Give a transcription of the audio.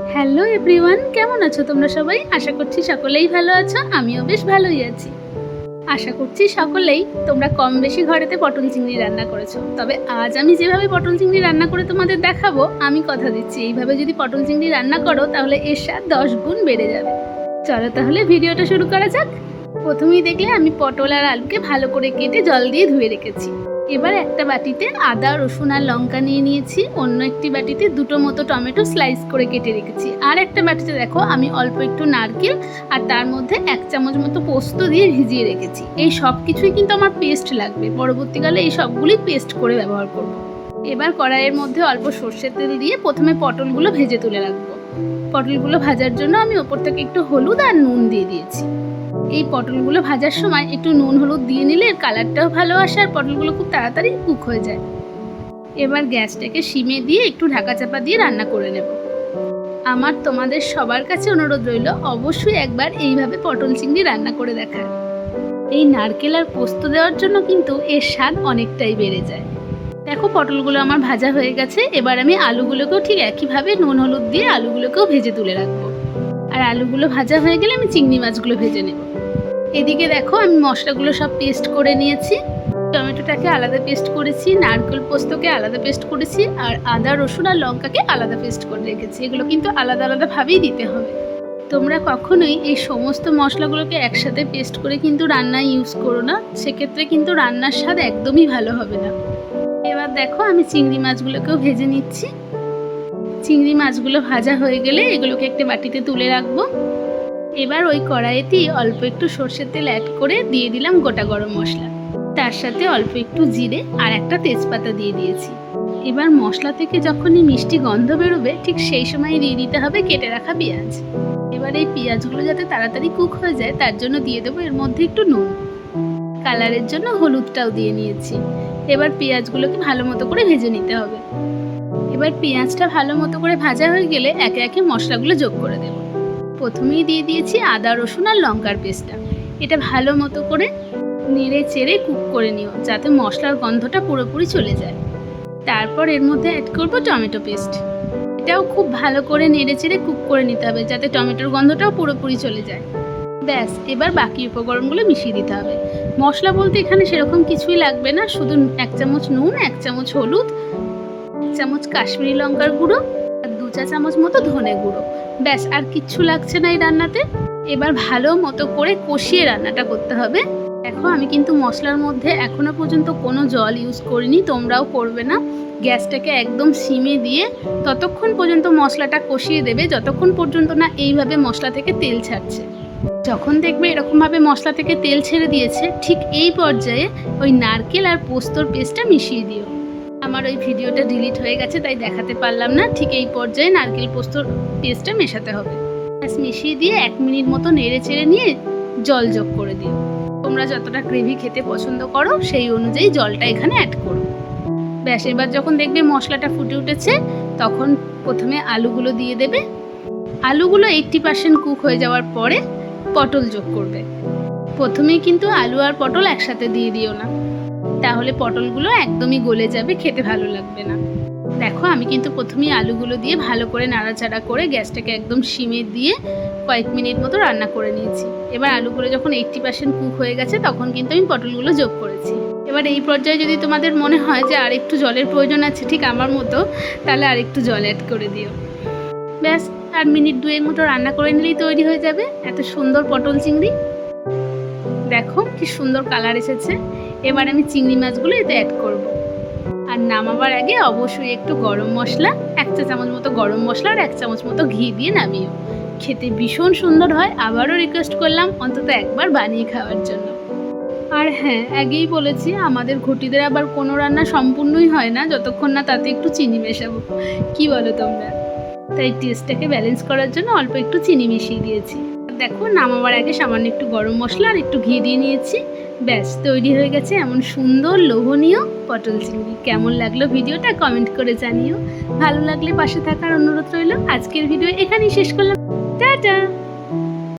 Hello everyone, কেমন আছো তোমরা সবাই? আশা করছি সকলেই ভালো আছো। আমিও বেশ ভালোই আছি। আশা করছি সকলেই তোমরা কম বেশি ঘরেতে পটল চিংড়ি রান্না করেছো। তবে আজ আমি যেভাবে পটল চিংড়ি রান্না করে তোমাদের দেখাবো, আমি কথা দিচ্ছি এইভাবে যদি পটল চিংড়ি রান্না করো তাহলে এর স্বাদ 10 গুণ বেড়ে যাবে। চলো তাহলে ভিডিওটা শুরু করা যাক। প্রথমেই দেখলে আমি পটল আর আলুকে ভালো করে কেটে জল দিয়ে ধুয়ে রেখেছি। এবার একটা বাটিতে আদা, রসুন আর লঙ্কা নিয়ে নিয়েছি। অন্য একটি বাটিতে দুটো মতো টমেটো স্লাইস করে কেটে রেখেছি। আর একটা বাটিতে দেখো আমি অল্প একটু নারকেল আর তার মধ্যে 1 চামচ মতো পোস্ত দিয়ে ভিজিয়ে রেখেছি। এই সব কিছুই কিন্তু আমার পেস্ট লাগবে, পরবর্তীকালে এই সবগুলি পেস্ট করে ব্যবহার করব। এবার কড়াইয়ের মধ্যে অল্প সর্ষের তেল দিয়ে প্রথমে পটলগুলো ভেজে তুলে রাখবো। পটলগুলো ভাজার জন্য আমি ওপর থেকে একটু হলুদ আর নুন দিয়ে দিয়েছি। এই পটলগুলো ভাজার সময় একটু নুন হলুদ দিয়ে নিলে এর কালারটাও ভালো আসে আর পটলগুলো খুব তাড়াতাড়ি কুক হয়ে যায়। এবার গ্যাসটাকে সিমে দিয়ে একটু ঢাকা চাপা দিয়ে রান্না করে নেব। আমার তোমাদের সবার কাছে অনুরোধ রইল, অবশ্যই একবার এইভাবে পটল চিংড়ি রান্না করে দেখার। এই নারকেল আর পোস্ত দেওয়ার জন্য কিন্তু এর স্বাদ অনেকটাই বেড়ে যায়। দেখো পটলগুলো আমার ভাজা হয়ে গেছে। এবার আমি আলুগুলোকেও ঠিক একইভাবে নুন হলুদ দিয়ে আলুগুলোকেও ভেজে তুলে রাখবো। আর আলুগুলো ভাজা হয়ে গেলে আমি চিংড়ি মাছগুলো ভেজে নেব। এদিকে দেখো আমি মশলাগুলো সব পেস্ট করে নিয়েছি। টমেটোটাকে আলাদা পেস্ট করেছি, নারকেল পোস্তকে আলাদা পেস্ট করেছি, আর আদা রসুন আর লঙ্কাকে আলাদা পেস্ট করে রেখেছি। এগুলো কিন্তু আলাদা আলাদাভাবেই দিতে হবে। তোমরা কখনোই এই সমস্ত মশলাগুলোকে একসাথে পেস্ট করে কিন্তু রান্নায় ইউজ করো না, সেক্ষেত্রে কিন্তু রান্নার স্বাদ একদমই ভালো হবে না। এবার দেখো আমি চিংড়ি মাছগুলোকেও ভেজে নিচ্ছি। চিংড়ি মাছগুলো ভাজা হয়ে গেলে এগুলোকে একটা বাটিতে তুলে রাখবো। এবার ওই কড়াইতেই অল্প একটু সর্ষের তেল অ্যাড করে দিয়ে দিলাম গোটা গরম মশলা, তার সাথে অল্প একটু জিরে আর একটা তেজপাতা দিয়ে দিয়েছি। এবার মশলা থেকে যখনই মিষ্টি গন্ধ বেরোবে ঠিক সেই সময় দিয়ে দিতে হবে কেটে রাখা পেঁয়াজ। এবার এই পেঁয়াজগুলো যাতে তাড়াতাড়ি কুক হয়ে যায় তার জন্য দিয়ে দেবো এর মধ্যে একটু নুন, কালারের জন্য হলুদটাও দিয়ে নিয়েছি। এবার পেঁয়াজগুলোকে ভালো মতো করে ভেজে নিতে হবে। এবার পেঁয়াজটা ভালো মতো করে ভাজা হয়ে গেলে একে একে মশলাগুলো যোগ করে দেবো। প্রথমেই দিয়ে দিয়েছি আদা রসুন আর লঙ্কার পেস্টটা। এটা ভালো মতো করে নেড়ে চেড়ে কুক করে নিও যাতে মশলার গন্ধটা পুরোপুরি চলে যায়। তারপর এর মধ্যে অ্যাড করব টমেটো পেস্ট। এটাও খুব ভালো করে নেড়ে চেড়ে কুক করে নিতে হবে যাতে টমেটোর গন্ধটাও পুরোপুরি চলে যায়। ব্যাস, এবার বাকি উপকরণগুলো মিশিয়ে দিতে হবে। মশলা বলতে এখানে সেরকম কিছুই লাগবে না, শুধু 1 চামচ নুন, 1 চামচ হলুদ, 1 চামচ কাশ্মীরি লঙ্কার গুঁড়ো আর 2 চা চামচ মতো ধনে গুঁড়ো। ব্যাস, আর কিচ্ছু লাগছে না এই রান্নাতে। এবার ভালো মতো করে কষিয়ে রান্নাটা করতে হবে। দেখো আমি কিন্তু মশলার মধ্যে এখনো পর্যন্ত কোনো জল ইউজ করিনি, তোমরাও করবে না। গ্যাসটাকে একদম সিমে দিয়ে ততক্ষণ পর্যন্ত মশলাটা কষিয়ে দেবে যতক্ষণ পর্যন্ত না এইভাবে মশলা থেকে তেল ছাড়ছে। যখন দেখবে এরকমভাবে মশলা থেকে তেল ছেড়ে দিয়েছে ঠিক এই পর্যায়ে ওই নারকেল আর পোস্তর পেস্টটা মিশিয়ে দিও। আমার ওই ভিডিওটা ডিলিট হয়ে গেছে তাই দেখাতে পারলাম না। ঠিক এই পর্যায়ে নারকেল পোস্তর পেস্টটা মেশাতে হবে। ব্যাস, মিশিয়ে দিয়ে 1 মিনিট মতো নেড়ে চেড়ে নিয়ে জল যোগ করে দিও। তোমরা যতটা গ্রেভি খেতে পছন্দ করো সেই অনুযায়ী জলটা এখানে অ্যাড করো। ব্যাস, এবার যখন দেখবে মশলাটা ফুটে উঠেছে তখন প্রথমে আলুগুলো দিয়ে দেবে। আলুগুলো 80% কুক হয়ে যাওয়ার পরে পটল যোগ করবে। প্রথমেই কিন্তু আলু আর পটল একসাথে দিয়ে দিও না, তাহলে পটলগুলো একদমই গলে যাবে, খেতে ভালো লাগবে না। দেখো আমি কিন্তু প্রথমেই আলুগুলো দিয়ে ভালো করে নাড়াচাড়া করে গ্যাসটাকে একদম সিমে দিয়ে কয়েক মিনিট মতো রান্না করে নিয়েছি। এবার আলুগুলো যখন 80% কুক হয়ে গেছে তখন কিন্তু আমি পটলগুলো যোগ করেছি। এবার এই পর্যায়ে যদি তোমাদের মনে হয় যে আর একটু জলের প্রয়োজন আছে ঠিক আমার মতো, তাহলে আর একটু জল অ্যাড করে দিও। ব্যাস, আর মিনিট 2 মতো রান্না করে নিলেই তৈরি হয়ে যাবে এত সুন্দর পটল চিংড়ি। দেখো কি সুন্দর কালার এসেছে। এবার আমি চিংড়ি মাছগুলো এতে অ্যাড করব। আর নামাবার আগে অবশ্যই একটু গরম মশলা, 1 চা চামচ মতো গরম মশলা আর 1 চামচ মতো ঘি দিয়ে নামিও। খেতে ভীষণ সুন্দর হয়। আবারও রিকোয়েস্ট করলাম অন্তত একবার বানিয়ে খাওয়ার জন্য। আর হ্যাঁ, আগেই বলেছি আমাদের ঘটিদের আবার কোনো রান্না সম্পূর্ণই হয় না যতক্ষণ না তাতে একটু চিনি মেশাবো। কি বলো তোমরা? তাই টেস্টটাকে ব্যালেন্স করার জন্য অল্প একটু চিনি মিশিয়ে দিয়েছি। দেখো নামাবার আগে সামান্য একটু গরম মশলা আর একটু ঘি দিয়ে নিয়েছি। ব্যাস, তৈরি হয়ে গেছে এমন সুন্দর লোভনীয় পটল চিংড়ি। কেমন লাগলো ভিডিওটা কমেন্ট করে জানিও। ভালো লাগলে পাশে থাকার অনুরোধ রইল। আজকের ভিডিও এখানেই শেষ করলাম। টাটা।